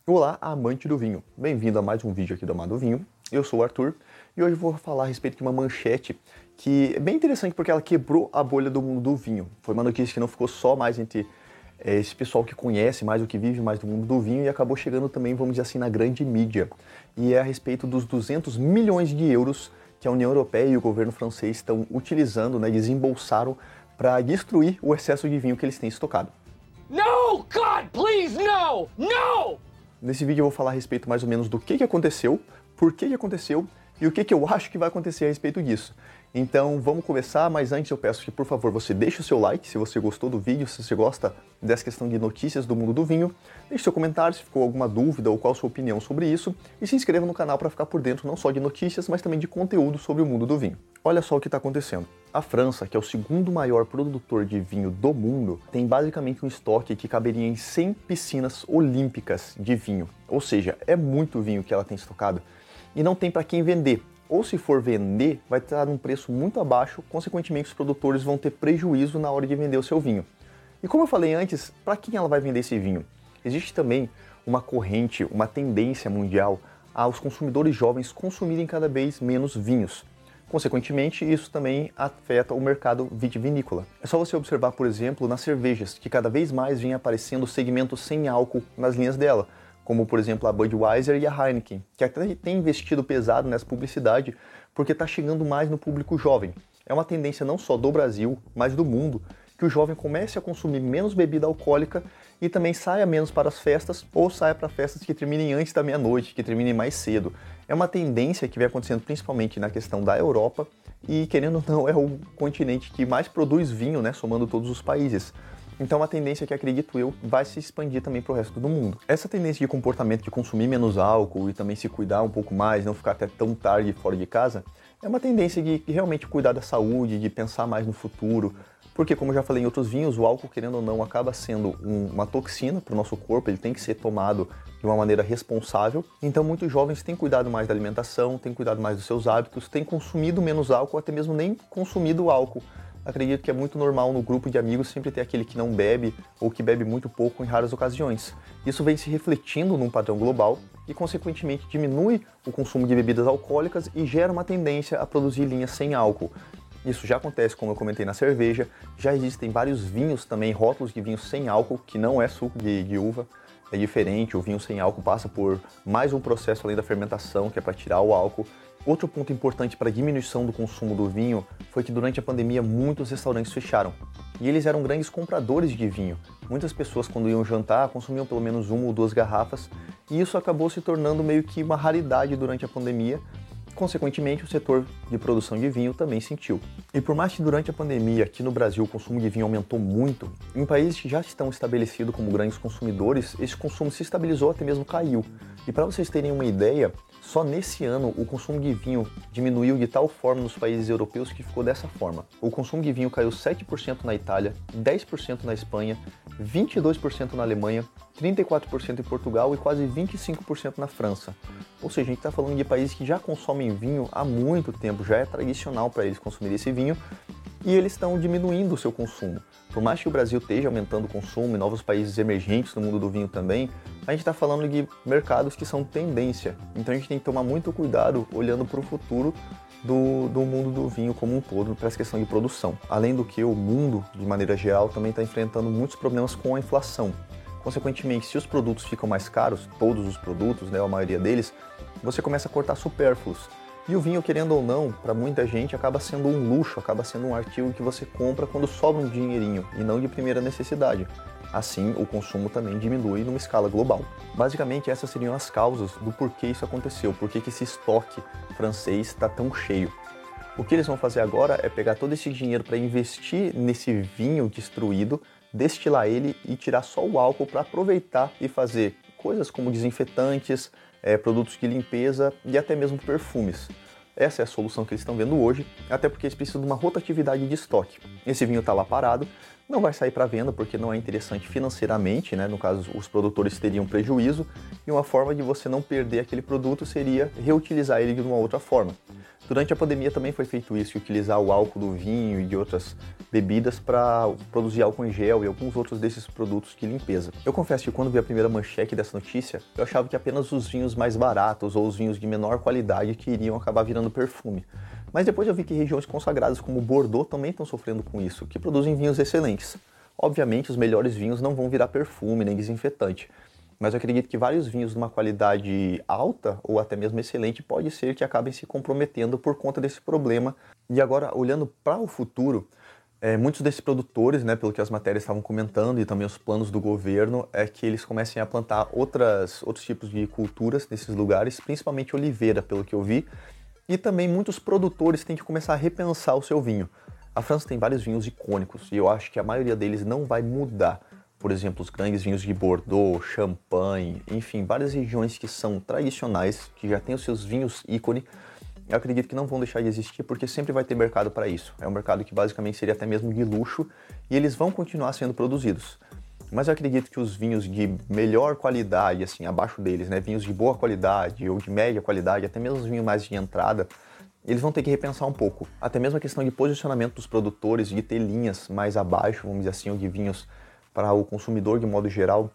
Olá, amante do vinho. Bem-vindo a mais um vídeo aqui do Amado Vinho. Eu sou o Arthur e hoje eu vou falar a respeito de uma manchete que é bem interessante porque ela quebrou a bolha do mundo do vinho. Foi uma notícia que não ficou só mais entre esse pessoal que conhece mais o que vive mais do mundo do vinho e acabou chegando também, vamos dizer assim, na grande mídia. E é a respeito dos 200 milhões de euros que a União Europeia e o governo francês estão utilizando, desembolsaram para destruir o excesso de vinho que eles têm estocado. No! God, please, no! No! Nesse vídeo eu vou falar a respeito mais ou menos do que aconteceu, por que aconteceu e o que eu acho que vai acontecer a respeito disso. Então vamos começar, mas antes eu peço que por favor você deixe o seu like se você gostou do vídeo, se você gosta dessa questão de notícias do mundo do vinho, deixe seu comentário se ficou alguma dúvida ou qual a sua opinião sobre isso e se inscreva no canal para ficar por dentro não só de notícias, mas também de conteúdo sobre o mundo do vinho. Olha só o que está acontecendo. A França, que é o segundo maior produtor de vinho do mundo, tem basicamente um estoque que caberia em 100 piscinas olímpicas de vinho. Ou seja, é muito vinho que ela tem estocado e não tem para quem vender. Ou se for vender, vai estar num preço muito abaixo, consequentemente os produtores vão ter prejuízo na hora de vender o seu vinho. E como eu falei antes, para quem ela vai vender esse vinho? Existe também uma corrente, uma tendência mundial aos consumidores jovens consumirem cada vez menos vinhos. Consequentemente, isso também afeta o mercado vitivinícola. É só você observar, por exemplo, nas cervejas, que cada vez mais vem aparecendo segmentos sem álcool nas linhas dela, como por exemplo a Budweiser e a Heineken, que até tem investido pesado nessa publicidade porque está chegando mais no público jovem. É uma tendência não só do Brasil, mas do mundo, que o jovem comece a consumir menos bebida alcoólica e também saia menos para as festas ou saia para festas que terminem antes da meia-noite, que terminem mais cedo. É uma tendência que vem acontecendo principalmente na questão da Europa e, querendo ou não, é o continente que mais produz vinho, somando todos os países. Então, uma tendência que, acredito eu, vai se expandir também para o resto do mundo. Essa tendência de comportamento de consumir menos álcool e também se cuidar um pouco mais, não ficar até tão tarde fora de casa, é uma tendência de realmente cuidar da saúde, de pensar mais no futuro, porque, como eu já falei em outros vinhos, o álcool, querendo ou não, acaba sendo uma toxina para o nosso corpo, ele tem que ser tomado de uma maneira responsável. Então, muitos jovens têm cuidado mais da alimentação, têm cuidado mais dos seus hábitos, têm consumido menos álcool, até mesmo nem consumido álcool. Acredito que é muito normal no grupo de amigos sempre ter aquele que não bebe ou que bebe muito pouco em raras ocasiões. Isso vem se refletindo num padrão global e, consequentemente, diminui o consumo de bebidas alcoólicas e gera uma tendência a produzir linhas sem álcool. Isso já acontece, como eu comentei, na cerveja. Já existem vários vinhos também, rótulos de vinhos sem álcool, que não é suco de uva, é diferente. O vinho sem álcool passa por mais um processo além da fermentação, que é para tirar o álcool. Outro ponto importante para a diminuição do consumo do vinho foi que durante a pandemia muitos restaurantes fecharam. E eles eram grandes compradores de vinho. Muitas pessoas, quando iam jantar, consumiam pelo menos 1 ou 2 garrafas, e isso acabou se tornando meio que uma raridade durante a pandemia. Consequentemente, o setor de produção de vinho também sentiu. E por mais que durante a pandemia aqui no Brasil o consumo de vinho aumentou muito, em países que já estão estabelecidos como grandes consumidores, esse consumo se estabilizou, até mesmo caiu. E para vocês terem uma ideia, só nesse ano o consumo de vinho diminuiu de tal forma nos países europeus que ficou dessa forma. O consumo de vinho caiu 7% na Itália, 10% na Espanha, 22% na Alemanha, 34% em Portugal e quase 25% na França. Ou seja, a gente está falando de países que já consomem vinho há muito tempo, já é tradicional para eles consumirem esse vinho e eles estão diminuindo o seu consumo. Por mais que o Brasil esteja aumentando o consumo e novos países emergentes no mundo do vinho também, a gente está falando de mercados que são tendência. Então a gente tem que tomar muito cuidado olhando para o futuro do mundo do vinho como um todo, para essa questão de produção. Além do que, o mundo, de maneira geral, também está enfrentando muitos problemas com a inflação. Consequentemente, se os produtos ficam mais caros, todos os produtos, a maioria deles, você começa a cortar supérfluos. E o vinho, querendo ou não, para muita gente, acaba sendo um luxo, acaba sendo um artigo que você compra quando sobra um dinheirinho e não de primeira necessidade. Assim, o consumo também diminui numa escala global. Basicamente, essas seriam as causas do porquê isso aconteceu, porquê que esse estoque francês está tão cheio. O que eles vão fazer agora é pegar todo esse dinheiro para investir nesse vinho destruído, destilar ele e tirar só o álcool para aproveitar e fazer coisas como desinfetantes, produtos de limpeza e até mesmo perfumes. Essa é a solução que eles estão vendo hoje, até porque eles precisam de uma rotatividade de estoque. Esse vinho está lá parado, não vai sair para venda porque não é interessante financeiramente, no caso os produtores teriam prejuízo, e uma forma de você não perder aquele produto seria reutilizar ele de uma outra forma. Durante a pandemia também foi feito isso, utilizar o álcool do vinho e de outras bebidas para produzir álcool em gel e alguns outros desses produtos de limpeza. Eu confesso que quando vi a primeira manchete dessa notícia, eu achava que apenas os vinhos mais baratos ou os vinhos de menor qualidade que iriam acabar virando perfume. Mas depois eu vi que regiões consagradas como Bordeaux também estão sofrendo com isso, que produzem vinhos excelentes. Obviamente, os melhores vinhos não vão virar perfume nem desinfetante, mas eu acredito que vários vinhos de uma qualidade alta ou até mesmo excelente pode ser que acabem se comprometendo por conta desse problema. E agora, olhando para o futuro, muitos desses produtores, né, pelo que as matérias estavam comentando e também os planos do governo, é que eles comecem a plantar outros tipos de culturas nesses lugares, principalmente oliveira, pelo que eu vi, e também muitos produtores têm que começar a repensar o seu vinho. A França tem vários vinhos icônicos e eu acho que a maioria deles não vai mudar. Por exemplo, os grandes vinhos de Bordeaux, Champagne, enfim, várias regiões que são tradicionais, que já têm os seus vinhos ícone, eu acredito que não vão deixar de existir porque sempre vai ter mercado para isso. É um mercado que basicamente seria até mesmo de luxo e eles vão continuar sendo produzidos. Mas eu acredito que os vinhos de melhor qualidade, assim, abaixo deles, né, vinhos de boa qualidade ou de média qualidade, até mesmo os vinhos mais de entrada, eles vão ter que repensar um pouco. Até mesmo a questão de posicionamento dos produtores, de ter linhas mais abaixo, vamos dizer assim, ou de vinhos para o consumidor de modo geral,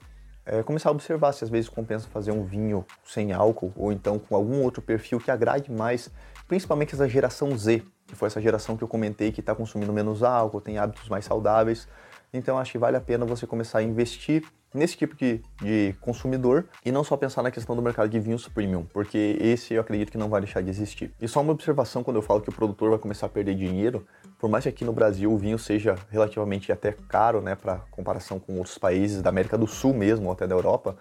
começar a observar se às vezes compensa fazer um vinho sem álcool ou então com algum outro perfil que agrade mais, principalmente essa geração Z, que foi essa geração que eu comentei que está consumindo menos álcool, tem hábitos mais saudáveis. Então acho que vale a pena você começar a investir nesse tipo de consumidor e não só pensar na questão do mercado de vinhos premium, porque esse eu acredito que não vai deixar de existir. E só uma observação quando eu falo que o produtor vai começar a perder dinheiro, por mais que aqui no Brasil o vinho seja relativamente até caro, né, para comparação com outros países da América do Sul mesmo, ou até da Europa,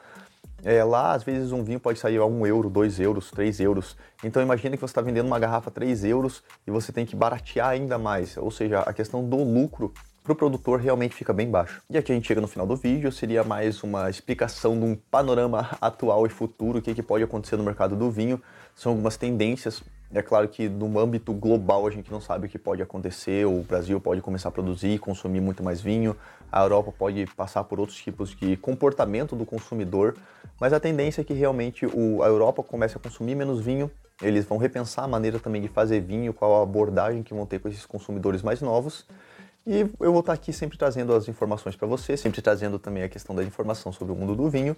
lá às vezes um vinho pode sair a 1 euro, 2 euros, 3 euros. Então imagina que você está vendendo uma garrafa a 3 euros e você tem que baratear ainda mais, ou seja, a questão do lucro para o produtor realmente fica bem baixo. E aqui a gente chega no final do vídeo, seria mais uma explicação de um panorama atual e futuro, o que pode acontecer no mercado do vinho. São algumas tendências. É claro que no âmbito global a gente não sabe o que pode acontecer, o Brasil pode começar a produzir e consumir muito mais vinho, a Europa pode passar por outros tipos de comportamento do consumidor, mas a tendência é que realmente a Europa comece a consumir menos vinho, eles vão repensar a maneira também de fazer vinho, qual a abordagem que vão ter com esses consumidores mais novos. E eu vou estar aqui sempre trazendo as informações para você, sempre trazendo também a questão da informação sobre o mundo do vinho.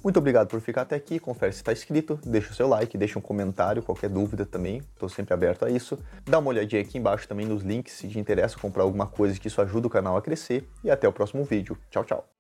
Muito obrigado por ficar até aqui, confere se está inscrito, deixa o seu like, deixa um comentário, qualquer dúvida também, estou sempre aberto a isso. Dá uma olhadinha aqui embaixo também nos links se te interessa comprar alguma coisa que isso ajuda o canal a crescer. E até o próximo vídeo. Tchau, tchau!